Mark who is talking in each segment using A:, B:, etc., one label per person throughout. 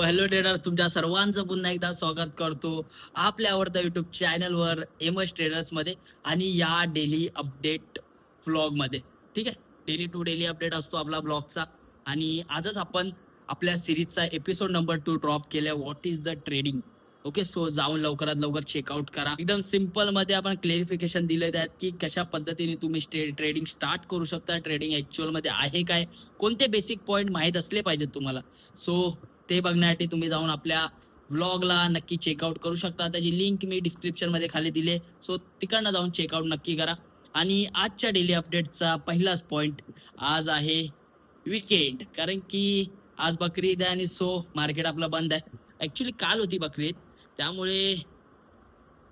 A: Hello trader, तुमच्या सर्वांचं पुन्हा एकदा स्वागत करतो आपल्या आवडत्या युट्यूब चॅनलवर एमएस ट्रेडर्स मध्ये आणि या डेली अपडेट व्लॉग मध्ये. ठीक आहे, डेली टू डेली अपडेट असतो आपला ब्लॉगचा. आणि आजच आपण आपल्या सिरीजचा एपिसोड नंबर 2 ड्रॉप केलाय, what is the trading. Okay, so जाऊन लवकरात लवकर चेकआउट करा. एकदम सिम्पल मध्ये आपण क्लेरिफिकेशन दिले त्यात की कशा पद्धतीने तुम्ही ट्रेडिंग स्टार्ट करू शकता, ट्रेडिंग ऍक्च्युअल मध्ये आहे काय, कोणते बेसिक पॉईंट माहीत असले पाहिजेत तुम्हाला. सो ते बघण्यासाठी तुम्ही जाऊन आपल्या व्लॉगला नक्की चेकआउट करू शकता. त्याची लिंक मी डिस्क्रिप्शन मध्ये खाली दिले, सो तिकडनं जाऊन चेकआउट नक्की करा. आणि आजच्या डेली अपडेटचा पहिलाच पॉइंट, आज आहे विकेंड. कारण की आज बकरी ईद आहे आणि सो मार्केट आपलं बंद आहे. ऍक्च्युली काल होती बकरी ईद, त्यामुळे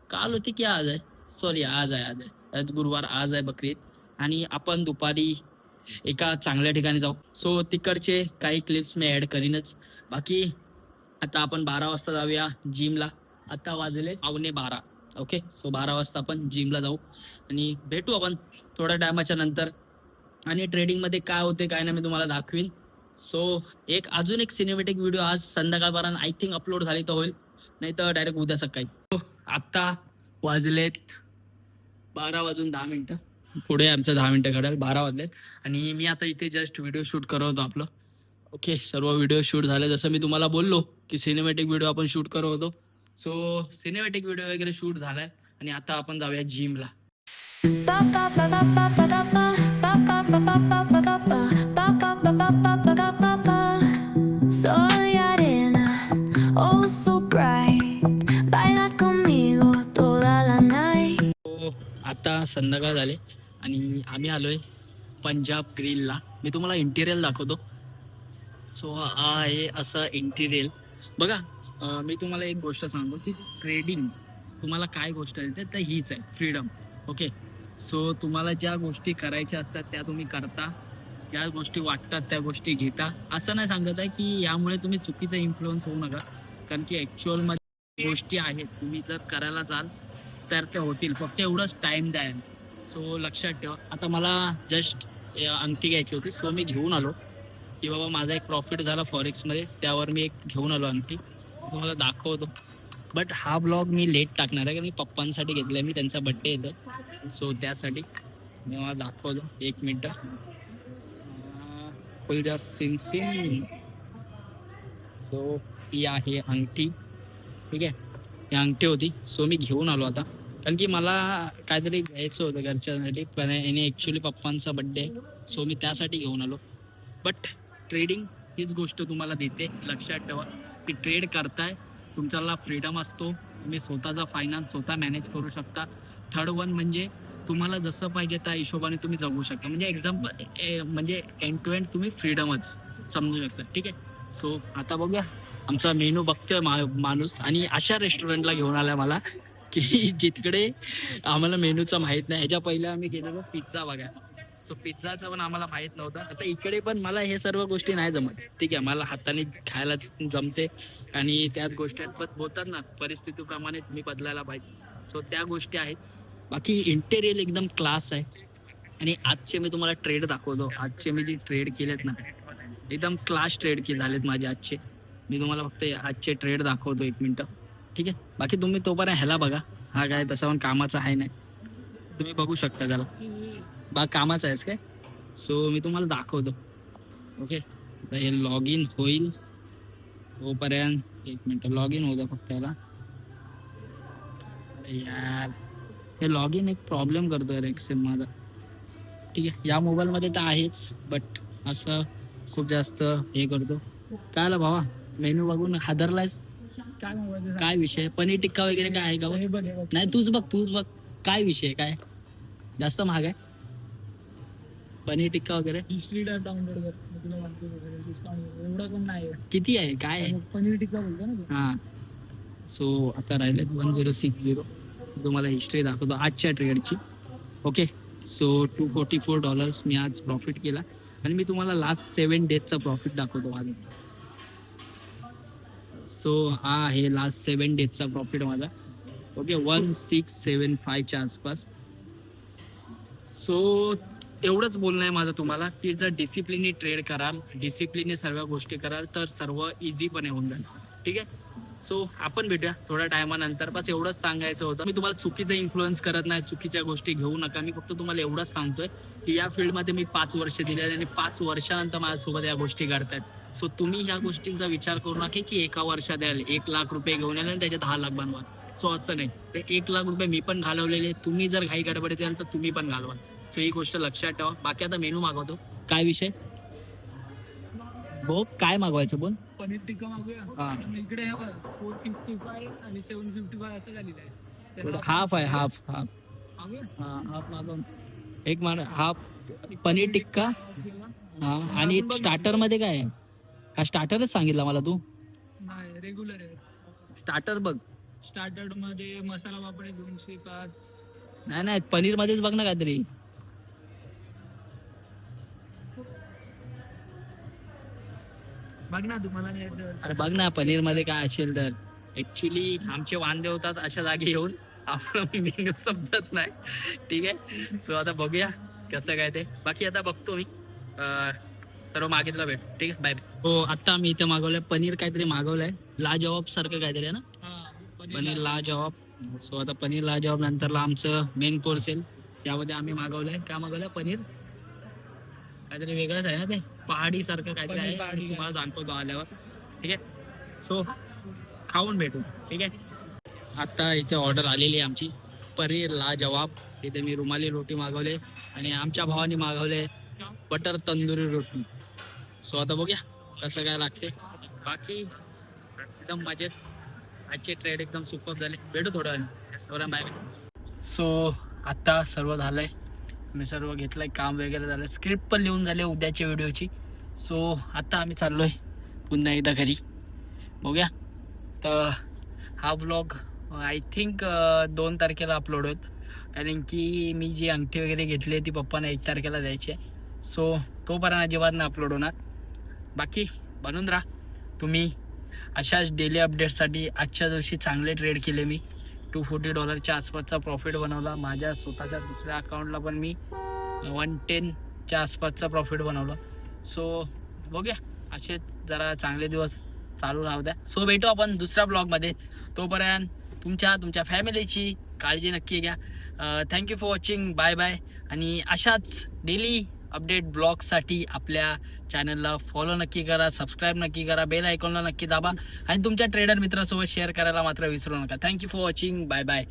A: काल होती की आज आहे, सॉरी आज आहे आज गुरुवार, आज आहे बकरी ईद. आणि आपण दुपारी एका चांगल्या ठिकाणी जाऊ. सो तिकडचे काही क्लिप्स मी ऍड करीनच. बाकी आता आपण 12 वाजता जाऊया जिमला. आता वाजले 11:15. ओके, सो 12 वाजता आपण जिमला जाऊ आणि भेटू आपण थोड्या टायमाच्या नंतर. आणि ट्रेडिंग मध्ये काय होते काय नाही मी तुम्हाला दाखवीन. सो अजून एक सिनेमॅटिक व्हिडिओ आज संध्याकाळपर्यंत आय थिंक अपलोड झाली तर होईल, नाही तर डायरेक्ट उद्या सकाळी. आता वाजलेत 12:10. पुढे आमचं 10 मिनिटं घडेल, 12 वाजलेत. आणि मी आता इथे जस्ट व्हिडिओ शूट करत होतो आपलं. ओके, सर्व व्हिडिओ शूट झाले जसं मी तुम्हाला बोललो की सिनेमॅटिक व्हिडिओ आपण शूट करत होतो. सो सिनेमॅटिक व्हिडिओ वगैरे शूट झालाय आणि आता आपण जाऊया जिमला.
B: Soy arena, oh so bright, baila conmigo toda la night.
A: So आता संध्याकाळ झाले आणि आम्ही आलोय पंजाब ग्रिलला. मी तुम्हाला इंटिरियल दाखवतो. सो हा आहे असं इंटिरियल बघा. मी तुम्हाला एक गोष्ट सांगतो की ट्रेडिंग तुम्हाला काय गोष्ट आहे तर हीच आहे, फ्रीडम. ओके, सो तुम्हाला ज्या गोष्टी करायच्या असतात त्या तुम्ही करता, ज्या गोष्टी वाटतात त्या गोष्टी घेता. असं नाही सांगत आहे की यामुळे तुम्ही चुकीचा इन्फ्लुअन्स होऊ नका, कारण की ऍक्च्युअल मध्ये गोष्टी आहेत, तुम्ही जर करायला जाल तर ते होतील, फक्त एवढंच टाइम द्या. सो लक्षात ठेवा. आता मला जस्ट अंगठी घ्यायची होती, सो मी घेऊन आलो की बाबा माझा एक प्रॉफिट झाला फॉरेक्समध्ये, त्यावर मी एक घेऊन आलो अंगठी, तुम्हाला दाखवतो. बट हा ब्लॉग मी लेट टाकणार आहे कारण पप्पांसाठी घेतला मी, त्यांचा बड्डे येतो, सो त्यासाठी मी मला दाखवतो. 1 मिनटं. फुल जास्त सिन. सो ही आहे अंगठी. ठीक आहे, ही अंगठी होती, सो मी घेऊन आलो आता कारण की मला काहीतरी घ्यायचं होतं घरच्यासाठी, पण याने ॲक्च्युली पप्पांचा बड्डे आहे, सो मी त्यासाठी घेऊन आलो. बट ट्रेडिंग हीच गोष्ट तुम्हाला देते, लक्षात ठेवा की ट्रेड करताय तुमच्याला फ्रीडम असतो, तुम्ही स्वतःचा फायनान्स स्वतः मॅनेज करू शकता. थर्ड वन म्हणजे तुम्हाला जसं पाहिजे त्या हिशोबाने तुम्ही जगू शकता. म्हणजे एक्झाम्पल म्हणजे एंड टू एंड तुम्ही फ्रीडमच समजू शकता. ठीक आहे, सो आता बघूया आमचा मेनू बघतोय माणूस, आणि अशा रेस्टॉरंटला घेऊन आला मला की जिकडे आम्हाला मेनूचं माहीत नाही. ह्याच्या पहिले आम्ही गेलेलो पिझ्झा बघायला, सो पिझ्झाचं पण आम्हाला माहीत नव्हतं. आता इकडे पण मला हे सर्व गोष्टी नाही जमत. ठीक आहे, मला हाताने खायला जमते आणि त्याच गोष्टी होतात ना, परिस्थितीप्रमाणे तुम्ही बदलायला पाहिजे. सो त्या गोष्टी आहेत. बाकी इंटेरियर एकदम क्लास आहे. आणि आजचे मी तुम्हाला ट्रेड दाखवतो. आजचे मी जे ट्रेड केलेत ना, एकदम क्लास ट्रेड के झालेत माझे आजचे. मी तुम्हाला फक्त आजचे ट्रेड दाखवतो. 1 मिनटं. ठीक आहे, बाकी तुम्ही तोपर्यंत ह्याला बघा. हा काय तसा पण कामाचा आहे नाही, तुम्ही बघू शकता त्याला. कामाचा आहेस काय, सो मी तुम्हाला दाखवतो. ओके, तर हे लॉग इन होईल तोपर्यंत 1 मिनटं लॉग इन होऊ द्या फक्त याला. अरे यार, हे लॉग इन एक प्रॉब्लेम करतो यार एक्सेल माझा. ठीक आहे, या मोबाईलमध्ये तर आहेच, बट असं खूप जास्त हे करतो. काय आला भावा, मेनू बघून हादरलायस काय विषय? पनीर टिक्का वगैरे काय आहे का? नाही तूच बघ काय विषय, काय जास्त महाग आहे पनीर टिक्का वगैरे?
C: हिस्ट्री डाउनलोड कर, तुला डिस्काउंट एवढा पण नाही.
A: किती आहे, काय आहे?
C: पनीर टिक्का बोलतो ना.
A: हां, सो आता राहिले 1060. तुम्हाला हिस्ट्री दाखवतो आजच्या ट्रेडची. ओके, सो $244 मी आज प्रॉफिट केला आणि मी तुम्हाला लास्ट 7 डेजचा प्रॉफिट दाखवतो माझा. सो हा आहे लास्ट 7 डेजचा प्रॉफिट माझा. ओके, 1675च्या आसपास. सो एवढंच बोलणं आहे माझं तुम्हाला की जर डिसिप्लिनने ट्रेड कराल, डिसिप्लिनने सर्व गोष्टी कराल तर सर्व इझीपणे होऊन जाईल. ठीक आहे. सो आपण भेटूया थोड्या टायमानंतर. बस एवढंच सांगायचं होतं. मी तुम्हाला चुकीचं इन्फ्लुएन्स करत नाही, चुकीच्या गोष्टी घेऊ नका. मी फक्त तुम्हाला एवढंच सांगतोय की या फील्डमध्ये मी 5 वर्ष दिले आणि 5 वर्षानंतर माझ्यासोबत या गोष्टी घडतायत. सो तुम्ही ह्या गोष्टींचा विचार करू नका की एका वर्षात याल 1 लाख रुपये घेऊन याल आणि त्याचे 10 लाख बनवा. सो असं नाही. ते 1 लाख रुपये मी पण घालवलेले, तुम्ही जर घाई गडबडीत याल तर तुम्ही पण घालवा. सो ही गोष्ट लक्षात ठेवा. बाकी आता मेनू मागवतो. काय विषय भाऊ, काय मागवायचं बोल.
C: पनीर टिक्का मागूया.
A: हा.
C: आणि इकडे हे बघ, 455 आणि 755 असं झालेलं आहे. त्याला
A: हाफ आहे, हाफ हाफ
C: मागूया.
A: हाफ मागव. एक हाफ पनीर टिक्का. हा. आणि स्टार्टर मध्ये काय आहे? हा स्टार्टरच सांगितला मला तू.
C: नाही, रेग्युलर आहे.
A: स्टार्टर बघ.
C: स्टार्टर मध्ये मसाला पापड 205.
A: नाही नाही, पनीर मध्येच बघ ना काहीतरी.
C: बघ ना तुम्हाला नाही
A: अरे बघ ना पनीर मध्ये काय असेल तर. ऍक्च्युली आमचे वांदे होतात अशा जागी येऊन, आपण मेन्यू समजत नाही. ठीक आहे. सो आता बघूया कसं काय ते. बाकी आता बघतो मी. सर्व मागितलं भेट. ठीक आहे, बाय. हो, आता मी इथे मागवलंय पनीर, काहीतरी मागवलंय लाजवाब सारखं काहीतरी आहे ना, पनीर लाजवाब. सो आता पनीर लाजवाब नंतरला आमचं मेन कोर्स येईल. त्यामध्ये आम्ही मागवलंय, काय मागवलंय, पनीर काहीतरी वेगळंच आहे ना ते, पहाडी सारखं काहीतरी आहे. आणि तुम्हाला दाखवतो आल्यावर. ठीक आहे. सो खाऊन भेटू. ठीक आहे. आता इथे ऑर्डर आलेली आहे आमची पनीर लाजवाब. इथे मी रुमाली रोटी मागवले आणि आमच्या भावाने मागवले बटर तंदुरी रोटी. सो आता बघूया कसं काय लागते. बाकी एकदम मजेत. आजचे ट्रेड एकदम सुपर झाले. भेटू थोड्या वेळाने. बाय. सो आता सर्व झालंय. मी सर्व घेतलंय, काम वगैरे झालं, स्क्रिप्ट पण लिहून झाले उद्याच्या व्हिडिओची. सो आता आम्ही चाललोय पुन्हा एकदा घरी. बघूया. तर हा ब्लॉग आय थिंक 2 तारखेला अपलोड होईल, कारण की मी जी अंगठी वगैरे घेतली ती पप्पांना 1 तारखेला द्यायची आहे. सो तोपर्यंत अजिबात ना अपलोड होणार. बाकी बनून राहा तुम्ही अशाच डेली अपडेट्ससाठी. आजच्या दिवशी चांगले ट्रेड केले मी. $240च्या आसपासचा प्रॉफिट बनवला. माझ्या स्वतःच्या दुसऱ्या अकाउंटला पण मी 110च्या आसपासचा प्रॉफिट बनवला. सो बघूया, असे जरा चांगले दिवस चालू राहू द्या. सो भेटू आपण दुसऱ्या ब्लॉगमध्ये. तोपर्यंत तुमच्या फॅमिलीची काळजी नक्की घ्या. Thank you for watching. Bye bye. आणि अशाच डेली अपडेट ब्लॉगसाठी आपल्या चॅनलला फॉलो नक्की करा, सबस्क्राईब नक्की करा, बेल आयकॉनला नक्की दाबा आणि तुमच्या ट्रेडर मित्रासोबत शेअर करायला मात्र विसरू नका. Thank you for watching. Bye bye.